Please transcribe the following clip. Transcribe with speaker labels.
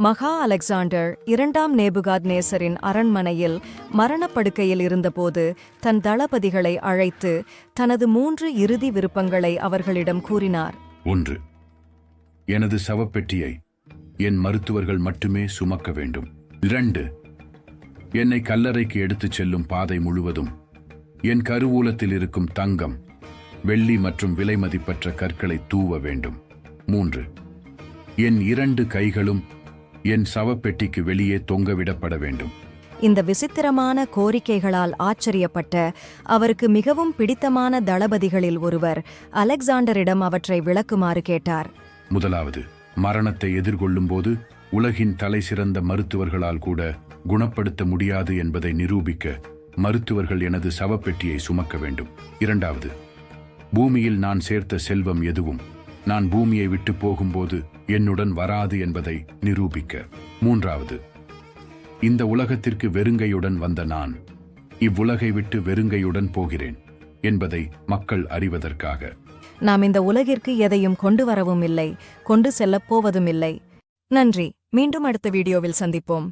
Speaker 1: மகா அலெக்சாண்டர் 2ஆம் நேபுகாத்நேசரின் அரண்மனையில் மரணப்படுக்கையில் இருந்தபோது தன் தளபதிகளை அழைத்து தனது 3 இறுதி விருப்பங்களை அவர்களிடம் கூறினார்.
Speaker 2: 1. எனது சவப்பெட்டியை என் மருத்துவர்கள் மட்டுமே சுமக்க வேண்டும். 2. என்னை கல்லறைக்கு எடுத்துச் செல்லும் பாதை முழுவதும் என் கருவூலத்தில் இருக்கும் தங்கம், வெள்ளி மற்றும் விலைமதிப்பற்ற கற்களை தூவ வேண்டும். 3. என் 2 கைகளும் என் சவப்பெட்டிக்கு வெளியே தொங்கவிடப்பட வேண்டும்.
Speaker 1: இந்த விசித்திரமான கோரிக்கைகளால் ஆச்சரியப்பட்ட அவருக்கு மிகவும் பிடித்தமான தளபதிகளில் ஒருவர் அலெக்சாண்டரிடம் அவற்றை விளக்குமாறு கேட்டார்.
Speaker 2: முதலாவது, மரணத்தை எதிர்கொள்ளும் போது உலகின் தலைசிறந்த மருத்துவர்களால் கூட குணப்படுத்த முடியாது என்பதை நிரூபிக்க மருத்துவர்கள் எனது சவப்பெட்டியை சுமக்க வேண்டும். 2வது, பூமியில் நான் சேர்த்த செல்வம் எதுவும் நான் பூமியை விட்டு போகும்போது என்னுடன் வராது என்பதை நிரூபிக்க. 3வது, இந்த உலகத்திற்கு வெறுங்கையுடன் வந்த நான் இவ்வுலகை விட்டு வெறுங்கையுடன் போகிறேன் என்பதை மக்கள் அறிவதற்காக.
Speaker 1: நாம் இந்த உலகிற்கு எதையும் கொண்டு வரவும் இல்லை, கொண்டு செல்லப் போவதும் இல்லை. நன்றி. மீண்டும் அடுத்த வீடியோவில் சந்திப்போம்.